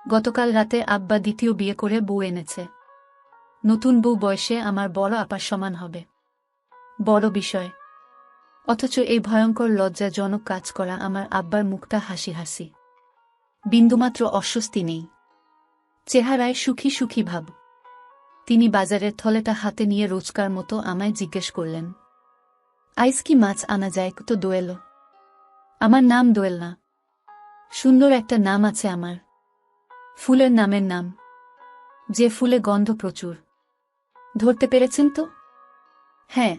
গতকাল রাতে আব্বা দ্বিতীয় বিয়ে করে বউ এনেছে। নতুন বউ বয়সে আমার বড় আপার সমান হবে। বড় বিষয়। অথচ এই ভয়ঙ্কর লজ্জাজনক কাজ করা আমার আব্বার মুখটা হাসি হাসি। বিন্দুমাত্র অস্বস্তি নেই। চেহারায় সুখী সুখী ভাব। তিনি বাজারের থলেটা হাতে নিয়ে রোজকার মতো আমায় জিজ্ঞেস করলেন, আইস কি মাছ আনা যায় তো দোয়েল? আমার নাম দোয়েল না। সুন্দর একটা নাম আছে আমার। ফুলের নামের নাম, যে ফুলে গন্ধ প্রচুর। ধরতে পেরেছেন তো? হ্যাঁ,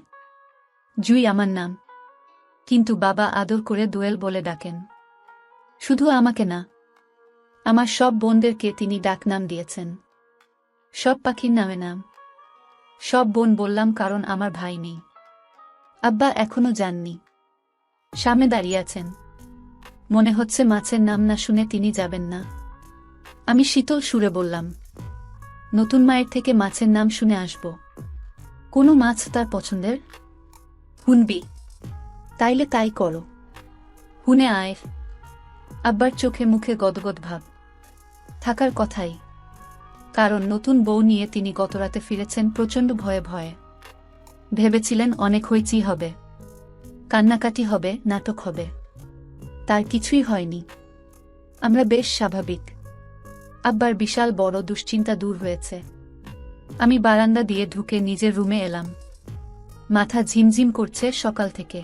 জুই আমার নাম। কিন্তু বাবা আদর করে দোয়েল বলে ডাকেন। শুধু আমাকে না, আমার সব বোনদেরকে তিনি ডাকনাম দিয়েছেন। সব পাখির নামে নাম। সব বোন বললাম কারণ আমার ভাই নেই। আব্বা এখনো যাননি, সামনে দাঁড়িয়ে আছেন। মনে হচ্ছে মাছের নাম না শুনে তিনি যাবেন না। আমি শীতল সুরে বললাম, নতুন মায়ের থেকে মাছের নাম শুনে আসব। কোনো মাছ তার পছন্দের? হুনবি? তাইলে তাই করো। হুনে আয়। আব্বার চোখে মুখে গদগদ ভাব। থাকার কথাই। কারণ নতুন বউ নিয়ে তিনি গতরাতে ফিরেছেন প্রচণ্ড ভয়ে ভয়ে। ভেবেছিলেন অনেক হইচি হবে, কান্নাকাটি হবে, নাটক হবে। তার কিছুই হয়নি। আমরা বেশ স্বাভাবিক। আব্বার বিশাল বড় দুশ্চিন্তা দূর হয়েছে। আমি বারান্দা দিয়ে ঢুকে নিজের রুমে এলাম। মাথা ঝিমঝিম করছে সকাল থেকে।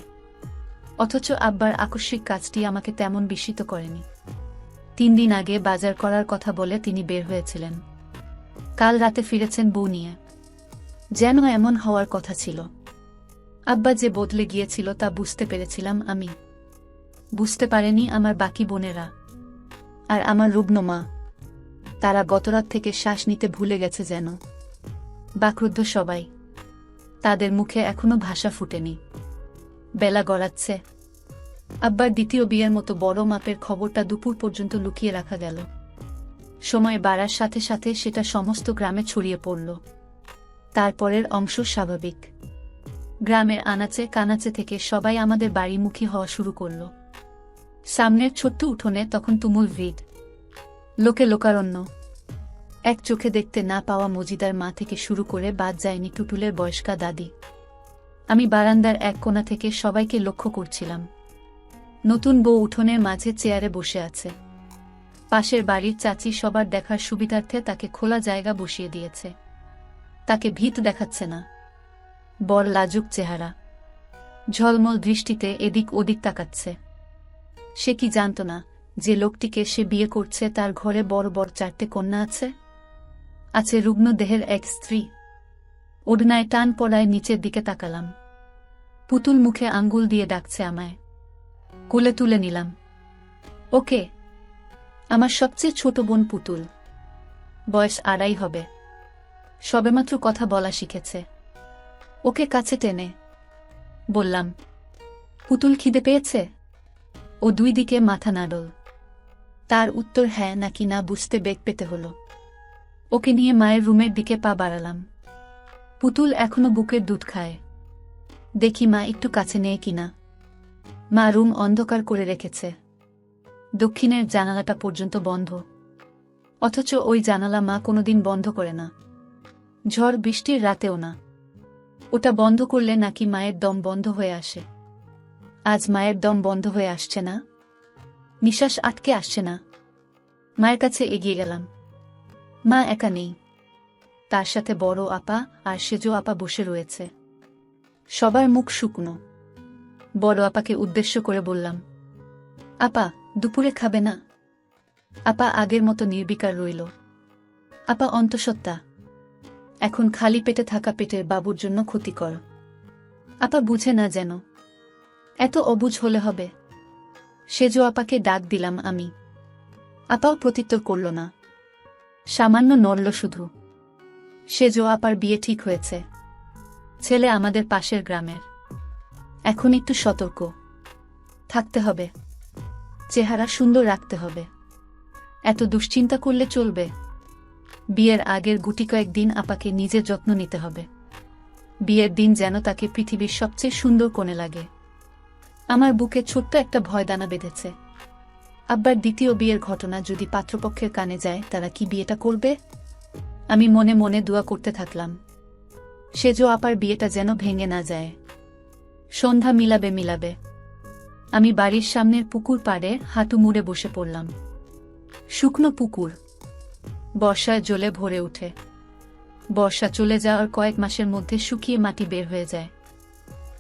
অথচ আব্বার আকস্মিক কাজটি আমাকে তেমন বিস্মিত করেনি। 3 দিন আগে বাজার করার কথা বলে তিনি বের হয়েছিলেন। কাল রাতে ফিরেছেন বউ নিয়ে। যেন এমন হওয়ার কথা ছিল। আব্বা যে বদলে গিয়েছিল তা বুঝতে পেরেছিলাম আমি। বুঝতে পারেনি আমার বাকি বোনেরা। আর আমার রুগ্ন মা, তারা গতরাত থেকে শ্বাস নিতে ভুলে গেছে যেন। বাকরুদ্ধ সবাই। তাদের মুখে এখনো ভাষা ফুটেনি। বেলা গড়াচ্ছে। আব্বার দ্বিতীয় বিয়ের মতো বড় মাপের খবরটা দুপুর পর্যন্ত লুকিয়ে রাখা গেল। সময় বাড়ার সাথে সাথে সেটা সমস্ত গ্রামে ছড়িয়ে পড়ল। তারপরের অংশ স্বাভাবিক। গ্রামের আনাচে কানাচে থেকে সবাই আমাদের বাড়িমুখী হওয়া শুরু করল। সামনের ছোট্ট উঠোনে তখন তুমুল ভিড়। লোকে লোকারণ্য। এক চোখে দেখতে না পাওয়া মজিদার মা থেকে শুরু করে বাদ যায়নি টুটুলের বয়স্কা দাদি। আমি বারান্দার এক কোণা থেকে সবাইকে লক্ষ্য করছিলাম। নতুন বউ উঠোনের মাঝে চেয়ারে বসে আছে। পাশের বাড়ির চাচি সবার দেখার সুবিধার্থে তাকে খোলা জায়গা বসিয়ে দিয়েছে। তাকে ভীত দেখাচ্ছে না। বর লাজুক চেহারা। ঝলমল দৃষ্টিতে এদিক ওদিক তাকাচ্ছে। সে কি জানত না যে লোকটিকে সে বিয়ে করছে তার ঘরে বড় বড় 4টে কন্যা আছে? আছে রুগ্ন দেহের এক স্ত্রী। ওড়নায় টান পড়ায় নিচের দিকে তাকালাম। পুতুল মুখে আঙ্গুল দিয়ে ডাকছে আমায়। কোলে তুলে নিলাম। ওকে, আমার সবচেয়ে ছোট বোন পুতুল। বয়স 2.5 হবে। সবেমাত্র কথা বলা শিখেছে। ওকে কাছে টেনে বললাম, পুতুল খিদে পেয়েছে? ও 2 দিকে মাথা নাড়ল। তার উত্তর হ্যাঁ নাকি না বুঝতে বেগ পেতে হলো। ওকে নিয়ে মায়ের রুমের দিকে পা বাড়ালাম। পুতুল এখনো বুকের দুধ খায়। দেখি মা একটু কাছে নেয় কিনা। মা রুম অন্ধকার করে রেখেছে। দক্ষিণের জানালাটা পর্যন্ত বন্ধ। অথচ ওই জানালা মা কোনোদিন বন্ধ করে না। ঝড় বৃষ্টির রাতেও না। ওটা বন্ধ করলে নাকি মায়ের দম বন্ধ হয়ে আসে। আজ মায়ের দম বন্ধ হয়ে আসছে না। নিঃশ্বাস আটকে আসছে না। মায়ের কাছে এগিয়ে গেলাম। মা একা নেই। তার সাথে বড় আপা আর সেজো আপা বসে রয়েছে। সবার মুখ শুকনো। বড় আপাকে উদ্দেশ্য করে বললাম, আপা দুপুরে খাবে না? আপা আগের মতো নির্বিকার রইল। আপা অন্তঃসত্ত্বা। এখন খালি পেটে থাকা পেটের বাবুর জন্য ক্ষতিকর। আপা বুঝে না যেন। এত অবুঝ হলে হবে? সেজো আপাকে ডাক দিলাম আমি। আপাও প্রত্যুত্তর করল না। সামান্য নড়ল শুধু। সেজো আপার বিয়ে ঠিক হয়েছে। ছেলে আমাদের পাশের গ্রামের। এখন একটু সতর্ক থাকতে হবে। চেহারা সুন্দর রাখতে হবে। এত দুশ্চিন্তা করলে চলবে? বিয়ের আগের গুটি কয়েকদিন আপাকে নিজের যত্ন নিতে হবে। বিয়ের দিন যেন তাকে পৃথিবীর সবচেয়ে সুন্দর কোণে লাগে। আমার বুকে ছোট্ট একটা ভয়দানা বেঁধেছে। আব্বার দ্বিতীয় বিয়ের ঘটনা যদি পাত্রপক্ষের কানে যায় তারা কি বিয়েটা করবে? আমি মনে মনে দোয়া করতে থাকলাম সেজো আপার বিয়েটা যেন ভেঙে না যায়। সন্ধ্যা মিলাবে। আমি বাড়ির সামনের পুকুর পাড়ে হাঁটু মুড়ে বসে পড়লাম। শুকনো পুকুর বর্ষায় জলে ভরে ওঠে। বর্ষা চলে যাওয়ার কয়েক মাসের মধ্যে শুকিয়ে মাটি বের হয়ে যায়।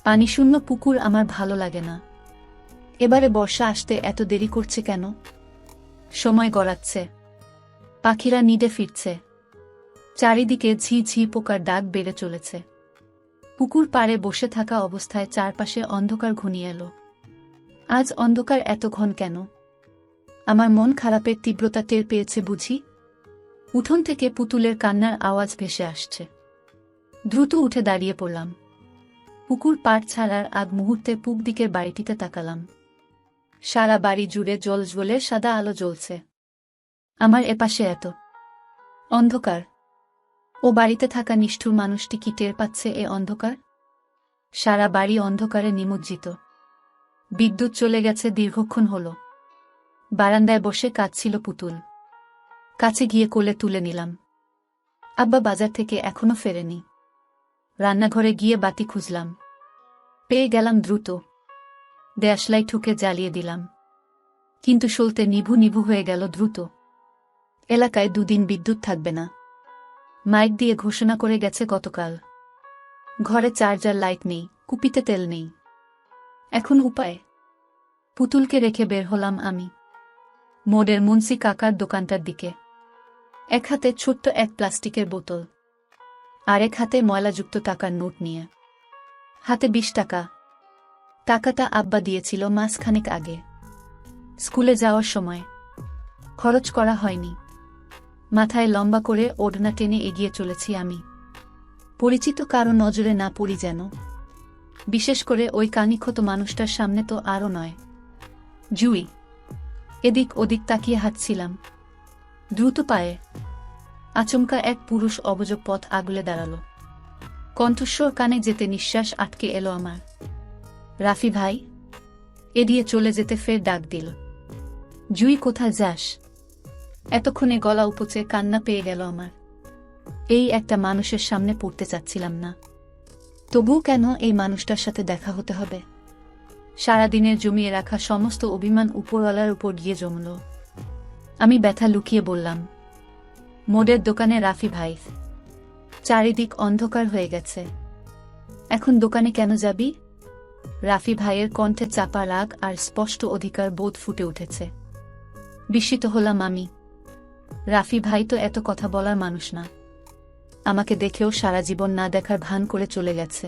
পানিশূন্য পুকুর আমার ভালো লাগে না। এবারে বর্ষা আসতে এত দেরি করছে কেন? সময় গড়াচ্ছে, পাখিরা নিডে ফিরছে, চারিদিকে ঝি ঝি পোকার ডাক বেড়ে চলেছে। পুকুর পাড়ে বসে থাকা অবস্থায় চারপাশে অন্ধকার ঘনিয়ে এলো। আজ অন্ধকার এত ঘন কেন? আমার মন খারাপের তীব্রতা টের পেয়েছে বুঝি। উঠোন থেকে পুতুলের কান্নার আওয়াজ ভেসে আসছে। দ্রুত উঠে দাঁড়িয়ে পড়লাম। পুকুর পাড় ছাড়ার আগ মুহূর্তে পূব দিকের বাড়িটিতে তাকালাম। সারা বাড়ি জুড়ে জ্বলে সাদা আলো জ্বলছে। আমার এপাশে এত অন্ধকার। ও বাড়িতে থাকা নিষ্ঠুর মানুষটি কি টের পাচ্ছে এ অন্ধকার? সারা বাড়ি অন্ধকারে নিমজ্জিত। বিদ্যুৎ চলে গেছে দীর্ঘক্ষণ হল। বারান্দায় বসে কাঁদছিল পুতুল। কাছে গিয়ে কোলে তুলে নিলাম। আব্বা বাজার থেকে এখনো ফেরেনি। রান্নাঘরে গিয়ে বাতি খুঁজলাম, পেয়ে গেলাম দ্রুত। দেশলাই ঠুকে জ্বালিয়ে দিলাম, কিন্তু সলতে নিভু হয়ে গেল দ্রুত। এলাকায় 2 দিন বিদ্যুৎ থাকবে না, মাইক দিয়ে ঘোষণা করে গেছে গতকাল। ঘরে চার্জার লাইট নেই, কুপিতে তেল নেই। এখন উপায়? পুতুলকে রেখে বের হলাম আমি মোড়ের মুন্সি কাকার দোকানটার দিকে। এক হাতে ছোট্ট এক প্লাস্টিকের বোতল, আরেক হাতে ময়লাযুক্ত টাকার নোট নিয়ে। হাতে 20 টাকা। টাকাটা আব্বা দিয়েছিল মাসখানেক আগে, স্কুলে যাওয়ার সময়। খরচ করা হয়নি। মাথায় লম্বা করে ওড়না টেনে এগিয়ে চলেছি আমি। পরিচিত কারো নজরে না পড়ি যেন, বিশেষ করে ওই কানিক্ষত মানুষটার সামনে তো আরও নয়। জুই। এদিক ওদিক তাকিয়ে হাঁটছিলাম দ্রুত পায়ে। আচমকা এক পুরুষ অবজব পথ আগলে দাঁড়াল। কণ্ঠস্বর কানে যেতে নিঃশ্বাস আটকে এলো আমার। রাফি ভাই। এড়িয়ে চলে যেতে ফের ডাক দিল, জুই কোথায় যাস? এতক্ষণে গলা উপচে কান্না পেয়ে গেল আমার। এই একটা মানুষের সামনে পড়তে চাচ্ছিলাম না, তবুও কেন এই মানুষটার সাথে দেখা হতে হবে? সারাদিনের জমিয়ে রাখা সমস্ত অভিমান উপরওয়ালার উপর গিয়ে জমল। আমি ব্যথা লুকিয়ে বললাম, মোড়ের দোকানে রাফি ভাই। চারিদিক অন্ধকার হয়ে গেছে। এখন দোকানে কেন যাবি? রাফি ভাইয়ের কণ্ঠে চাপা রাগ আর স্পষ্ট অধিকার বোধ ফুটে উঠেছে। বিস্মিত হলাম আমি। রাফি ভাই তো এত কথা বলার মানুষ না। আমাকে দেখেও সারা জীবন না দেখার ভান করে চলে গেছে।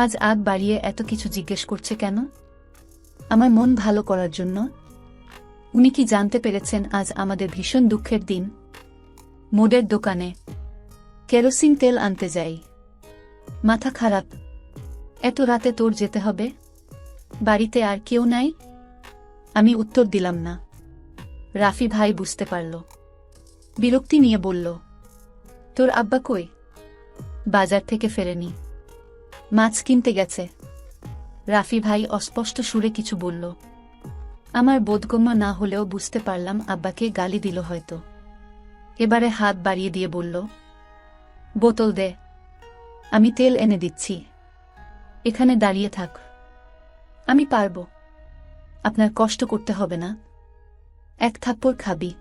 আজ আগ বাড়িয়ে এত কিছু জিজ্ঞেস করছে কেন? আমার মন ভালো করার জন্য? উনি কি জানতে পেরেছেন আজ আমাদের ভীষণ দুঃখের দিন? মোড়ের দোকানে কেরোসিন তেল আনতে যাই। মাথা খারাপ। এত রাতে তোর যেতে হবে? বাড়িতে আর কেউ নাই? আমি উত্তর দিলাম না। রাফি ভাই বুঝতে পারল। বিরক্তি নিয়ে বলল, তোর আব্বা কই? বাজার থেকে ফেরেনি, মাছ কিনতে গেছে। রাফি ভাই অস্পষ্ট সুরে কিছু বলল। আমার বোধগম্য না হলেও বুঝতে পারলাম আব্বাকে গালি দিল হয়তো। এবারে হাত বাড়িয়ে দিয়ে বলল, বোতল দে, আমি তেল এনে দিচ্ছি। এখানে দাঁড়িয়ে থাক, আমি পারব। আপনার কষ্ট করতে হবে না। এক থাপ্পড় খাবি।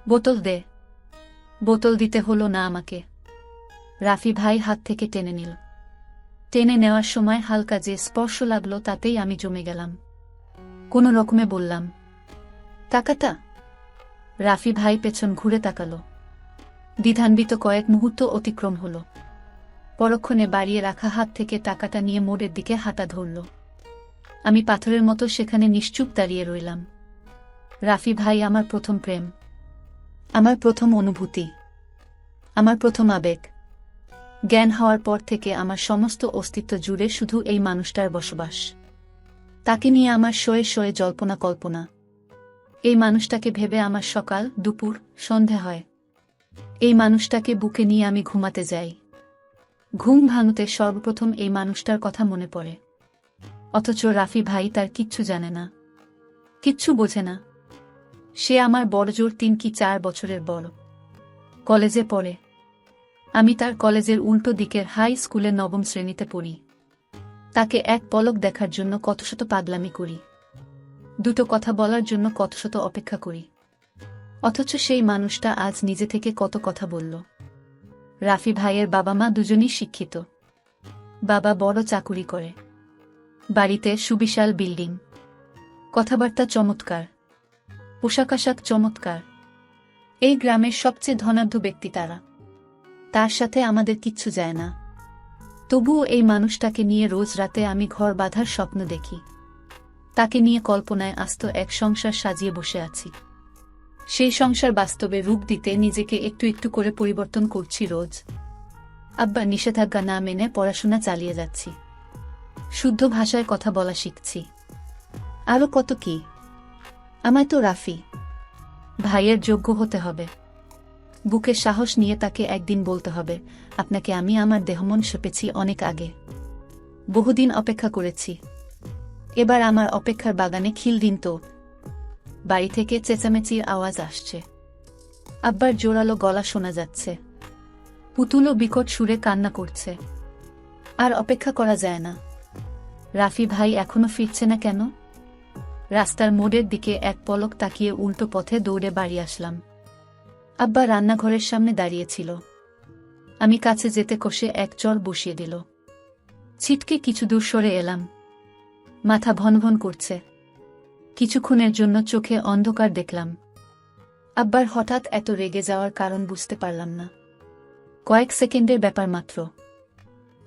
বোতল দে। বোতল দিতে হলো না আমাকে। রাফি ভাই হাত থেকে টেনে নিল। টেনে নেওয়ার সময় হালকা যে স্পর্শ লাগলো তাতেই আমি জমে গেলাম। কোনো রকমে বললাম, টাকাটা? রাফি ভাই পেছন ঘুরে তাকালো। দ্বিধান্বিত কয়েক মুহূর্ত অতিক্রম হল। পরক্ষণে বাড়িয়ে রাখা হাত থেকে টাকাটা নিয়ে মোড়ের দিকে হাঁটা ধরল। আমি পাথরের মতো সেখানে নিশ্চুপ দাঁড়িয়ে রইলাম। রাফি ভাই আমার প্রথম প্রেম, আমার প্রথম অনুভূতি, আমার প্রথম আবেগ। জ্ঞান হওয়ার পর থেকে আমার সমস্ত অস্তিত্ব জুড়ে শুধু এই মানুষটার বসবাস। তাকে নিয়ে আমার শোয়ে জল্পনা কল্পনা। এই মানুষটাকে ভেবে আমার সকাল, দুপুর, সন্ধে হয়। এই মানুষটাকে বুকে নিয়ে আমি ঘুমাতে যাই। ঘুম ভাঙতে সর্বপ্রথম এই মানুষটার কথা মনে পড়ে। অথচ রাফি ভাই তার কিচ্ছু জানে না। কিচ্ছু বোঝে না। সে আমার বড়জোর 3 কি 4 বছরের বড়। কলেজে পড়ে। আমি তার কলেজের উল্টো দিকের হাই স্কুলে 9ম শ্রেণীতে পড়ি। তাকে এক পলক দেখার জন্য কতশত পাগলামি করি। দুটো কথা বলার জন্য কতশত অপেক্ষা করি। অথচ সেই মানুষটা আজ নিজে থেকে কত কথা বলল। রাফি ভাইয়ের বাবা মা দুজনই শিক্ষিত। বাবা বড় চাকুরি করে। বাড়িতে সুবিশাল বিল্ডিং। কথাবার্তা চমৎকার। পোশাক আশাক চমৎকার। এই গ্রামের সবচেয়ে ধনাঢ্য ব্যক্তি তারা। তার সাথে আমাদের কিচ্ছু যায় না। তবুও এই মানুষটাকে নিয়ে রোজ রাতে আমি ঘর বাঁধার স্বপ্ন দেখি। তাকে নিয়ে কল্পনায় আস্ত এক সংসার সাজিয়ে বসে আছি। সেই সংসার বাস্তবে রূপ দিতে নিজেকে একটু একটু করে পরিবর্তন করছি রোজ। আব্বা নিষেধাজ্ঞা না মেনে পড়াশোনা চালিয়ে যাচ্ছি। শুদ্ধ ভাষায় কথা বলা শিখছি। আরও কত কি। আমায় তো রাফি ভাইয়ের যোগ্য হতে হবে। বুকে সাহস নিয়ে তাকে একদিন বলতে হবে, আপনাকে আমি আমার দেহমন সঁপেছি অনেক আগে। বহুদিন অপেক্ষা করেছি। এবার আমার অপেক্ষার বাগানে খিল দিন তো। বাড়ি থেকে চেঁচামেচির আওয়াজ আসছে। আব্বার জোরালো গলা শোনা যাচ্ছে। পুতুলও বিকট সুরে কান্না করছে। আর অপেক্ষা করা যায় না। রাফি ভাই এখনো ফিরছে না কেন? রাস্তার মোড়ের দিকে এক পলক তাকিয়ে উল্টো পথে দৌড়ে বাড়ি আসলাম। আব্বা রান্নাঘরের সামনে দাঁড়িয়েছিল। আমি কাছে যেতে কষে এক চর বসিয়ে দিল। ছিটকে কিছু দূর সরে এলাম। মাথা ভনভন করছে। কিছুক্ষণের জন্য চোখে অন্ধকার দেখলাম। আব্বার হঠাৎ এত রেগে যাওয়ার কারণ বুঝতে পারলাম না। কয়েক সেকেন্ডের ব্যাপার মাত্র।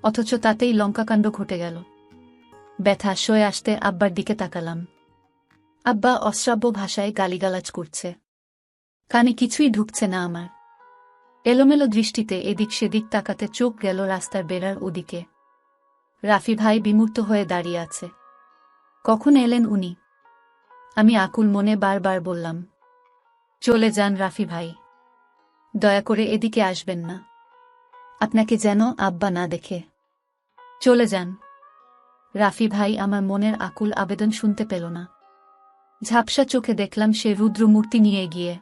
অথচ তাতেই লঙ্কাকাণ্ড ঘটে গেল। ব্যথা সয়ে আসতে আব্বার দিকে তাকালাম। আব্বা অশ্রাব্য ভাষায় গালিগালাজ করছে। কানে কিছুই ঢুকছে না আমার। এলোমেলো দৃষ্টিতে এদিক সেদিক তাকাতে চোখ গেল রাস্তার বেড়ার ওদিকে। রাফি ভাই বিমূর্ত হয়ে দাঁড়িয়ে আছে। কখন এলেন উনি? আমি আকুল মনে বারবার বললাম, চলে যান রাফি ভাই। দয়া করে এদিকে আসবেন না। আপনাকে যেন আব্বা না দেখে। চলে যান। রাফি ভাই আমার মনের আকুল আবেদন শুনতে পেল না। ঝাপসা চোখে দেখলাম সে রুদ্রমূর্তি নিয়ে গিয়ে